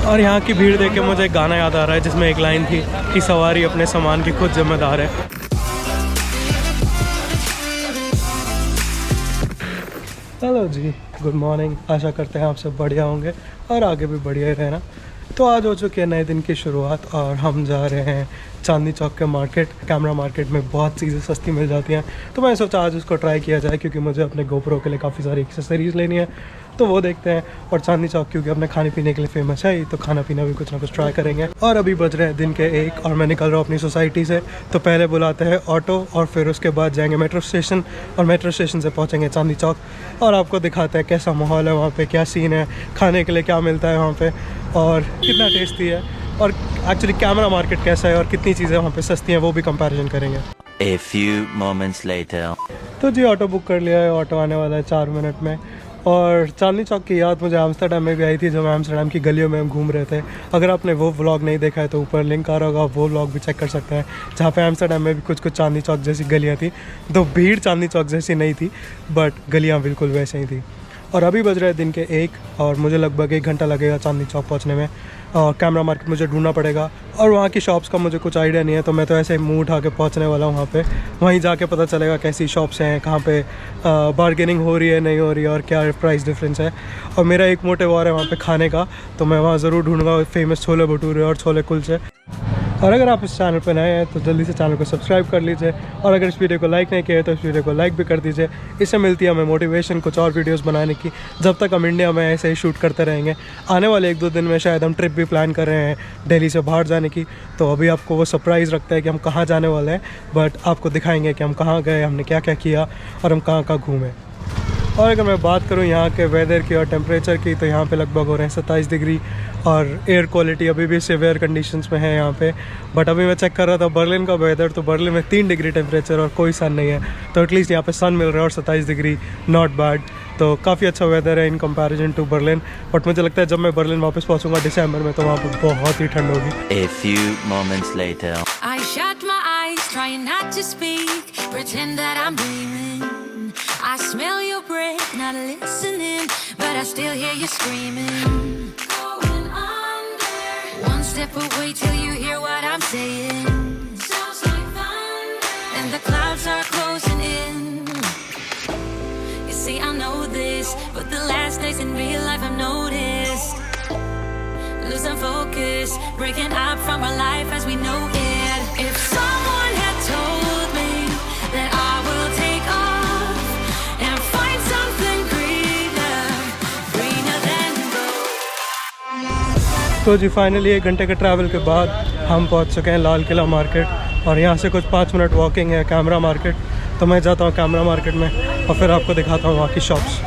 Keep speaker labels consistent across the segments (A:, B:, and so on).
A: और यहाँ की भीड़ देख के मुझे एक गाना याद आ रहा है जिसमें एक लाइन थी कि सवारी अपने सामान की खुद जिम्मेदार है। हेलो जी, गुड मॉर्निंग। आशा करते हैं आप सब बढ़िया होंगे और आगे भी बढ़िया ही रहना। तो आज हो चुकी है नए दिन की शुरुआत और हम जा रहे हैं चांदनी चौक के मार्केट। कैमरा मार्केट में बहुत चीज़ें सस्ती मिल जाती हैं, तो मैं सोचा आज उसको ट्राई किया जाए क्योंकि मुझे अपने गोप्रो के लिए काफ़ी सारी एक्सेसरीज़ लेनी है, तो वो देखते हैं। और चांदनी चौक क्योंकि अपने खाने पीने के लिए फेमस है ही, तो खाना पीना भी कुछ ना कुछ ट्राई करेंगे। और अभी बज रहे हैं दिन के 1 और मैं निकल रहा हूँ अपनी सोसाइटी से। तो पहले बुलाते हैं ऑटो और फिर उसके बाद जाएंगे मेट्रो स्टेशन और मेट्रो स्टेशन से पहुँचेंगे चांदनी चौक और आपको दिखाते हैं कैसा माहौल है वहाँ पे, क्या सीन है, खाने के लिए क्या मिलता है वहाँ पे और कितना टेस्टी है और एक्चुअली कैमरा मार्केट कैसा है और कितनी चीज़ें वहाँ पे सस्ती हैं वो भी कंपैरिजन करेंगे।
B: A few moments later.
A: तो जी ऑटो बुक कर लिया है, ऑटो आने वाला है 4 मिनट में। और चांदनी चौक की याद मुझे एम्स्टर्डम में भी आई थी जब एम्स्टर्डम की गलियों में हम घूम रहे थे। अगर आपने वो व्लॉग नहीं देखा है तो ऊपर लिंक आ रहा होगा, आप वो व्लॉग भी चेक कर सकते हैं, जहाँ पे एम्स्टर्डम में भी कुछ चांदनी चौक जैसी गलियाँ थी। तो भीड़ चांदनी चौक जैसी नहीं थी बट गलियाँ बिल्कुल वैसे ही थी। और अभी बज रहे हैं दिन के 1 और मुझे लगभग 1 घंटा लगेगा चांदनी चौक पहुँचने में। और कैमरा मार्केट मुझे ढूंढना पड़ेगा और वहाँ की शॉप्स का मुझे कुछ आइडिया नहीं है, तो मैं तो ऐसे ही मुँह उठा के पहुँचने वाला हूँ वहाँ पे। वहीं जाके पता चलेगा कैसी शॉप्स हैं, कहाँ पे बार्गेनिंग हो रही है नहीं हो रही है और क्या प्राइस डिफरेंस है। और मेरा एक मोटिव और है वहाँ पे खाने का, तो मैं वहाँ ज़रूर ढूंढूंगा फेमस छोले भटूरे और छोले कुलचे। और अगर आप इस चैनल पर नए हैं तो जल्दी से चैनल को सब्सक्राइब कर लीजिए और अगर इस वीडियो को लाइक नहीं किया है तो इस वीडियो को लाइक भी कर दीजिए। इससे मिलती है हमें मोटिवेशन कुछ और वीडियोस बनाने की, जब तक हम इंडिया में ऐसे ही शूट करते रहेंगे। आने वाले 1-2 दिन में शायद हम ट्रिप भी प्लान कर रहे हैं दिल्ली से बाहर जाने की, तो अभी आपको वो सरप्राइज़ रखता है कि हम कहाँ जाने वाले हैं, बट आपको दिखाएंगे कि हम कहाँ गए, हमने क्या क्या किया और हम कहाँ कहाँ घूमे। और अगर मैं बात करूँ यहाँ के वेदर की और टेम्परेचर की, तो यहाँ पे लगभग हो रहे हैं 27 डिग्री और एयर क्वालिटी अभी भी सिवियर कंडीशंस में है यहाँ पे। बट अभी मैं चेक कर रहा था बर्लिन का वेदर, तो बर्लिन में 3 डिग्री टेम्परेचर और कोई सन नहीं है, तो एटलीस्ट यहाँ पे सन मिल रहा है और 27 डिग्री, नॉट बैड। तो काफ़ी अच्छा वेदर है in comparison to Berlin. But मुझे लगता है जब मैं बर्लिन वापस पहुँचूँगा दिसंबर में तो वहाँ पर बहुत ही ठंड होगी।
B: A few moments later.
C: I shut my eyes, trying not to speak, pretend that I'm dreaming. I smell your breath, not listening, but I still hear you screaming. Going under. One step away till you hear what I'm saying. Sounds like thunder. And the clouds are closing in. You see, I know this, but the last days in real life I've noticed. Losing focus, breaking up from our life as we know it. If someone had told me that I will take off and find something greener, greener than gold.
A: तो जी finally 1 घंटे के travel के बाद हम पहुंच चुके हैं Lal Qila market और यहाँ से कुछ 5 मिनट वॉकिंग है कैमरा मार्केट। तो मैं जाता हूँ कैमरा मार्केट में और फिर आपको दिखाता हूँ वहाँ की शॉप्स।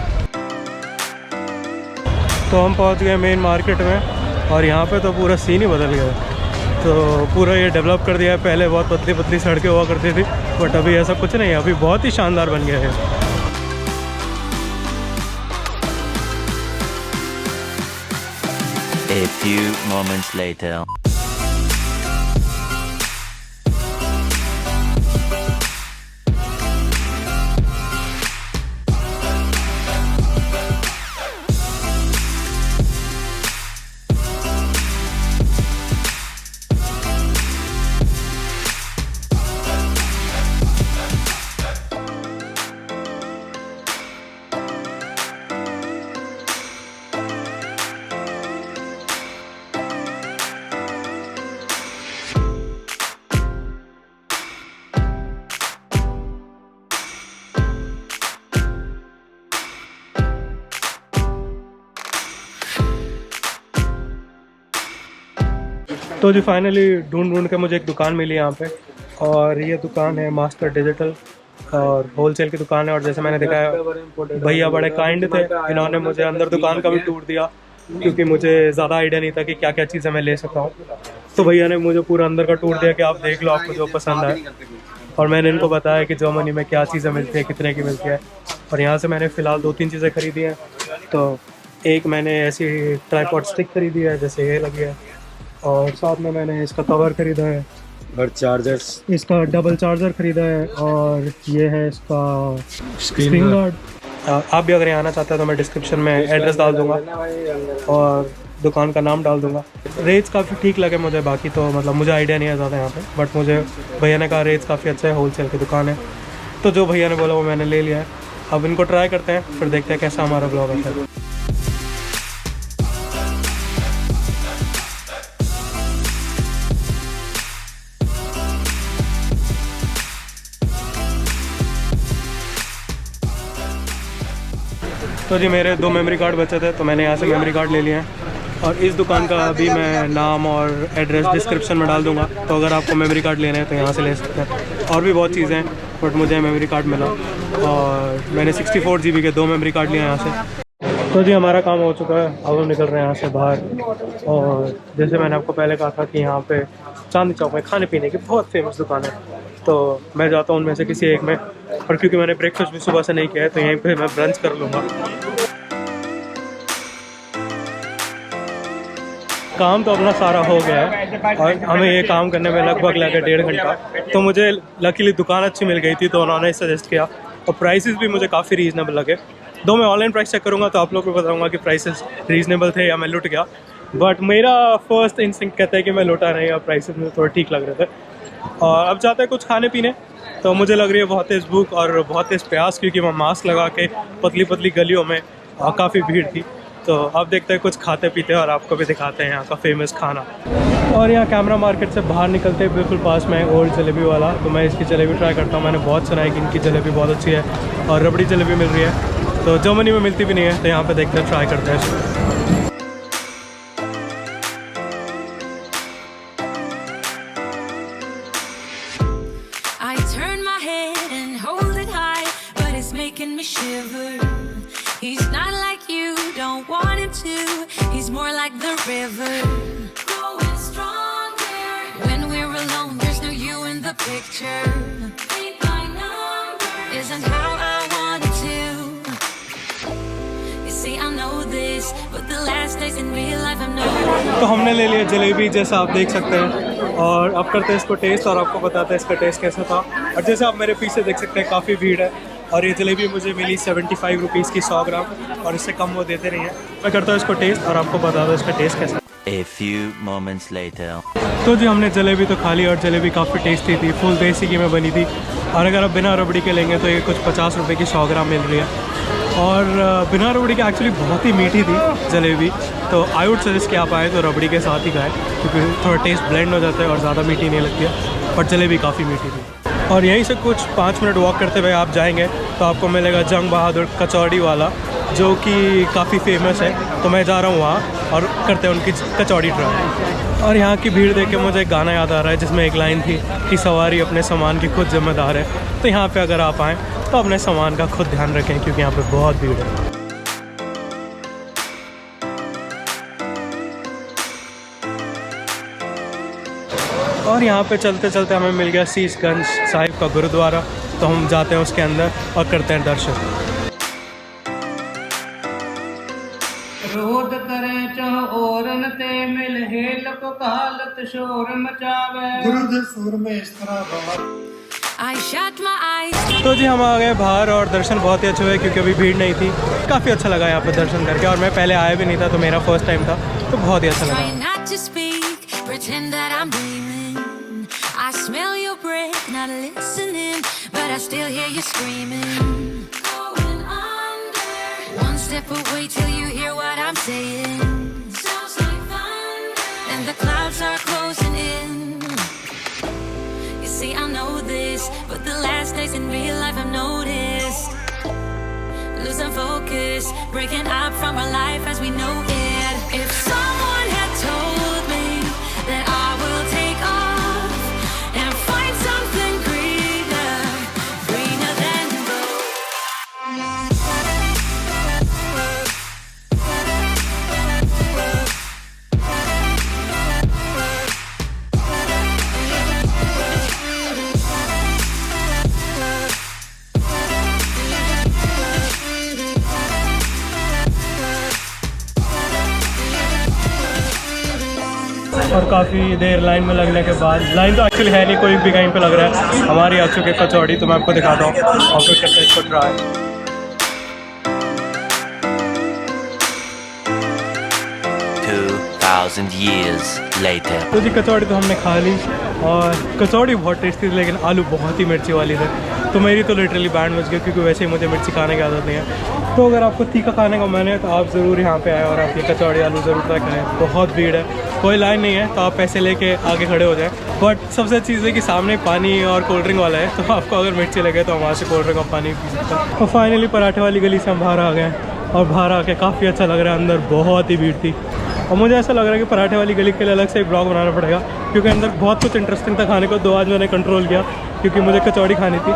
A: तो हम पहुँच गए मेन मार्केट में और यहाँ पे तो पूरा सीन ही बदल गया है। तो पूरा ये डेवलप कर दिया है, पहले बहुत पतली पतली सड़कें हुआ करती थी बट अभी ऐसा कुछ नहीं है, अभी बहुत ही शानदार बन गया है।
B: A few moments later.
A: तो जी फाइनली ढूंढ के मुझे एक दुकान मिली यहाँ पे और ये दुकान है मास्टर डिजिटल और होलसेल की दुकान है। और जैसे मैंने देखा है भैया बड़े काइंड थे, इन्होंने मुझे अंदर दुकान का भी टूर दिया क्योंकि मुझे ज़्यादा आइडिया नहीं था कि क्या क्या चीज़ें मैं ले सकता हूँ। तो भैया ने मुझे पूरा अंदर का टूर दिया कि आप देख लो, आपको जो पसंद आए। और मैंने इनको बताया कि जर्मनी में क्या चीज़ें मिलती है, कितने की मिलती है। और यहाँ से मैंने फ़िलहाल 2-3 चीज़ें खरीदी हैं। तो एक मैंने ऐसी ट्राइपॉड स्टिक खरीदी है जैसे ये लगी है और साथ में मैंने इसका कवर ख़रीदा है
D: और चार्जर्स,
A: इसका डबल चार्जर ख़रीदा है और ये है इसका स्क्रीन गार्ड। आप भी अगर यहाँ आना चाहते हैं तो मैं डिस्क्रिप्शन में एड्रेस डाल दूँगा। और दुकान का नाम डाल दूंगा। रेट्स काफ़ी ठीक लगे मुझे, बाकी तो मतलब मुझे आइडिया नहीं है ज़्यादा यहाँ पे, बट मुझे भैया ने कहा रेट्स काफ़ी अच्छा है, होलसेल की दुकान है, तो जो भैया ने बोला वो मैंने ले लिया है। अब इनको ट्राई करते हैं, फिर देखते हैं कैसा हमारा ब्लॉग आता है। तो जी मेरे 2 मेमोरी कार्ड बचे थे, तो मैंने यहाँ से मेमोरी कार्ड ले लिए हैं, और इस दुकान का भी मैं नाम और एड्रेस डिस्क्रिप्शन में डाल दूंगा, तो अगर आपको मेमोरी कार्ड लेना है तो यहाँ से ले सकते हैं। और भी बहुत चीज़ें हैं, बट मुझे मेमोरी कार्ड मिला और मैंने 64 GB के 2 मेमोरी कार्ड लिए यहाँ से। तो जी हमारा काम हो चुका है, अब हम निकल रहे हैं यहाँ से बाहर। और जैसे मैंने आपको पहले कहा था कि यहाँ पे चांदनी चौक में खाने पीने की बहुत फेमस दुकान है, तो मैं जाता हूँ उनमें से किसी एक में, और क्योंकि मैंने ब्रेकफास्ट भी सुबह से नहीं किया है तो यहीं पे मैं ब्रंच कर लूँगा। काम तो अपना सारा हो गया है और हमें ये काम करने में लगभग लगा 1.5 घंटा। तो मुझे लकीली दुकान अच्छी मिल गई थी, तो उन्होंने सजेस्ट किया, और प्राइसेस भी मुझे काफ़ी रीज़नेबल लगे। दो मैं ऑनलाइन प्राइस चेक करूँगा तो आप लोग को बताऊँगा कि प्राइसेस रीज़नेबल थे या मैं लुट गया, बट मेरा फर्स्ट इंस्टिंक्ट कहता है कि मैं लुटा नहीं, और प्राइसेस मुझे थोड़े ठीक लग रहे थे। और अब जाते हैं कुछ खाने पीने। तो मुझे लग रही है बहुत तेज़ भूख और बहुत तेज़ प्यास, क्योंकि मैं मास्क लगा के पतली पतली गलियों में काफ़ी भीड़ थी। तो अब देखते हैं कुछ खाते पीते हैं और आपको भी दिखाते हैं यहाँ का फेमस खाना। और यहाँ कैमरा मार्केट से बाहर निकलते हैं बिल्कुल पास में ओल्ड जलेबी वाला, तो मैं इसकी जलेबी ट्राई करता हूँ। मैंने बहुत सुना है कि इनकी जलेबी बहुत अच्छी है और रबड़ी जलेबी मिल रही है, तो जर्मनी में मिलती भी नहीं है, तो यहाँ पे देखते हैं, ट्राई करते हैं इसको।
C: I turn my head and hold it high, but it's making me shiver. He's not like you, don't want him to. He's more like the river, growing stronger. When we're alone, there's no you in the picture. Ain't my number, isn't how I wanted to. You see, I know this, but the last days in real life I'm not.
A: तो हमने ले लिया जलेबी, जैसा आप देख सकते हैं, और अब करते हैं इसको टेस्ट और आपको बताते हैं इसका टेस्ट कैसा था। और जैसे आप मेरे पीछे देख सकते हैं काफ़ी भीड़ है, और ये जलेबी मुझे मिली 75 रुपीज़ की 100 ग्राम, और इससे कम वो देते नहीं है। मैं करता हूँ इसको टेस्ट और आपको बताता हूँ इसका टेस्ट कैसा।
B: A few moments later.
A: तो जी हमने जलेबी तो खा ली, और जलेबी काफ़ी टेस्टी थी, फुल देसी घी में बनी थी, और अगर आप बिना रबड़ी के लेंगे तो ये कुछ 50 रुपये की 100 ग्राम मिल रही है। और बिना रबड़ी के एक्चुअली बहुत ही मीठी थी जलेबी, तो आई वुड सजेस्ट कि आप आए तो रबड़ी के साथ ही खाएँ, क्योंकि थोड़ा टेस्ट ब्लेंड हो जाता है और ज़्यादा मीठी नहीं लगती है, और जलेबी काफ़ी मीठी थी। और यहीं से कुछ 5 मिनट वॉक करते हुए आप जाएंगे तो आपको मिलेगा जंग बहादुर कचौड़ी वाला, जो कि काफ़ी फेमस है। तो मैं जा रहा हूँ वहाँ और करते हैं उनकी कचौड़ी ट्राई। और यहाँ की भीड़ देख के मुझे एक गाना याद आ रहा है, जिसमें एक लाइन थी कि सवारी अपने सामान की खुद जिम्मेदार है। तो यहाँ पे अगर आप आएँ तो अपने सामान का खुद ध्यान रखें, क्योंकि यहाँ पे बहुत भीड़ है। और यहाँ पे चलते चलते हमें मिल गया शीशगंज साहिब का गुरुद्वारा, तो हम जाते हैं उसके अंदर और करते हैं दर्शन।
D: रोद करें चाह औरन ते मिल हेल को कहालत शोर मचावे गुरु दे सुर में इस तरह बात।
C: I shut my eyes.
A: तो जी हम आ गए बाहर, और दर्शन बहुत ही अच्छे हुए, क्योंकि अभी भीड़ नहीं थी। काफ़ी अच्छा लगा यहाँ पे दर्शन करके, और मैं पहले आया भी नहीं था, तो मेरा फर्स्ट टाइम था, तो बहुत ही अच्छा लगा।
C: Trying not to speak, pretend that I'm dreaming. I smell your breath, not listening, but I still hear you screaming. Going under. One step away till you hear what I'm saying. Sounds like thunder. And the clouds are closing in. You see, I know this, but the last days in real life I've noticed. Losing focus, breaking up from our life as we know it. If someone had told me that I will take off and find something greener, greener than gold.
A: और काफ़ी देर line में लगने के बाद, line तो actually है नहीं, कोई भी कहीं पे लग रहा है, हमारी आ चुकी है कचौड़ी, तो मैं आपको दिखाता हूँ और फिर करते हैं इसको ट्राई।
B: 2,000 years later.
A: तो जी कचौड़ी तो हमने खा ली और कचौड़ी बहुत टेस्टी थी लेकिन आलू बहुत ही मिर्ची वाली थे, तो मेरी तो लिटरली बैंड बज गया क्योंकि वैसे ही मुझे मिर्ची खाने की आदत नहीं है। तो अगर आपको तीखा खाने का मन है तो आप ज़रूर यहाँ पे आए और आप ये कचौड़ी आलू ज़रूर ट्राई करें। बहुत भीड़ है, कोई लाइन नहीं है, तो आप पैसे लेके आगे खड़े हो जाएं। बट सबसे अच्छी चीज़ है कि सामने पानी और कोल्ड ड्रिंक वाला है, तो आपको अगर मिर्ची लगे तो वहाँ से कोल्ड ड्रिंक और पानी पी सकते हैं। और फाइनली पराठे वाली गली से हम बाहर आ गए हैं और बाहर आके काफ़ी अच्छा लग रहा है। अंदर बहुत ही भीड़ थी और मुझे ऐसा लग रहा है कि पराठे वाली गली के लिए अलग से एक ब्लॉग बनाना पड़ेगा क्योंकि अंदर बहुत कुछ इंटरेस्टिंग था खाने को। तो आज मैंने कंट्रोल किया क्योंकि मुझे कचौड़ी खानी थी।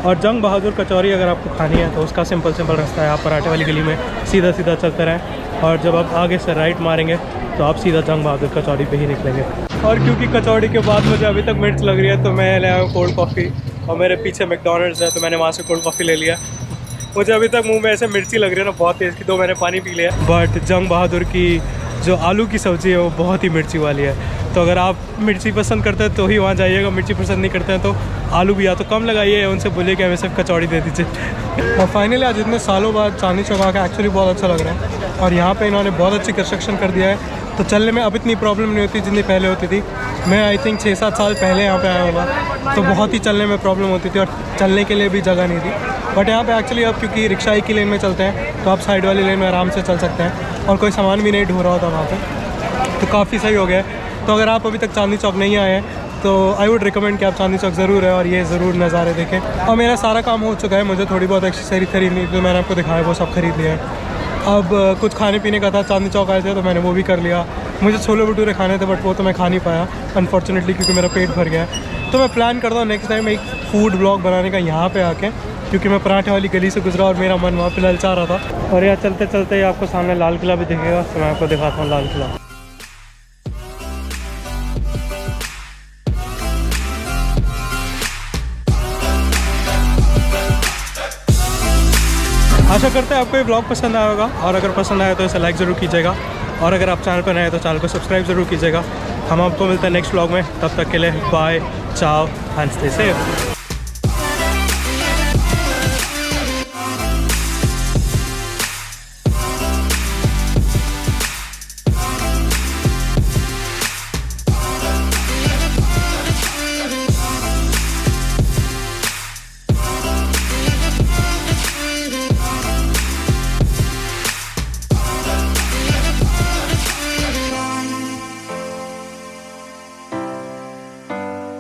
A: और जंग बहादुर कचौड़ी अगर आपको खानी है तो उसका सिंपल रास्ता है, आप पराठे वाली गली में सीधा सीधा चलते रहें और जब आप आगे से राइट मारेंगे तो आप सीधा जंग बहादुर कचौड़ी पे ही निकलेंगे। और क्योंकि कचौड़ी के बाद मुझे अभी तक मिर्च लग रही है तो मैं ले आया हूँ कोल्ड कॉफ़ी और मेरे पीछे मैकडॉनल्ड्स है तो मैंने वहाँ से कोल्ड कॉफ़ी ले लिया। मुझे अभी तक मुंह में ऐसे मिर्ची लग रही है ना बहुत तेज़ की, तो मैंने पानी पी लिया। बट जंग बहादुर की जो आलू की सब्ज़ी है वो बहुत ही मिर्ची वाली है, तो अगर आप मिर्ची पसंद करते हैं तो ही वहाँ जाइएगा, मिर्ची पसंद नहीं करते हैं तो आलू भी या तो कम लगाइए या उनसे बोलिए कि हमें सिर्फ कचौड़ी दे दीजिए। और फाइनली आज इतने सालों बाद चांदनी चौक आके एक्चुअली बहुत अच्छा लग रहा है और यहाँ पे इन्होंने बहुत अच्छी कंस्ट्रक्शन कर दिया है, तो चलने में अब इतनी प्रॉब्लम नहीं होती जितनी पहले होती थी। मैं आई थिंक 6-7 साल पहले यहाँ पे आया होगा तो बहुत ही चलने में प्रॉब्लम होती थी और चलने के लिए भी जगह नहीं थी। बट यहाँ पे एक्चुअली अब क्योंकि रिक्शा एक ही लेन में चलते हैं तो आप साइड वाली लेन में आराम से चल सकते हैं और कोई सामान भी नहीं ढो रहा होता वहाँ पे, तो काफ़ी सही हो गया है। तो अगर आप अभी तक चांदनी चौक नहीं आए हैं तो आई वुड रिकमेंड कि आप चांदनी चौक ज़रूर है और ये ज़रूर नज़ारे देखें। और मेरा सारा काम हो चुका है, मुझे थोड़ी बहुत एक्सेसरी खरीदनी थी तो मैंने आपको दिखाया वो सब खरीद लिया है। अब कुछ खाने पीने का था, चांदनी चौक आए थे तो मैंने वो भी कर लिया। मुझे छोले भटूरे खाने थे बट वो तो मैं खा नहीं पाया अनफॉर्चुनेटली क्योंकि मेरा पेट भर गया है। तो मैं प्लान करता हूँ नेक्स्ट टाइम एक फूड ब्लॉग बनाने का यहाँ पे आके, क्योंकि मैं पराठे वाली गली से गुजरा और मेरा मन वहाँ पे ललचा रहा था। और यहाँ चलते चलते ही आपको सामने लाल किला भी दिखेगा, तो मैं आपको दिखाता हूँ लाल किला। आशा करते हैं आपको ये ब्लॉग पसंद आया होगा और अगर पसंद आया तो इसे लाइक ज़रूर कीजिएगा और अगर आप चैनल पर नए हैं तो चैनल को सब्सक्राइब ज़रूर कीजिएगा। हम आपको मिलते हैं नेक्स्ट ब्लॉग में, तब तक के लिए बाय, चाओ एंड स्टे सेफ।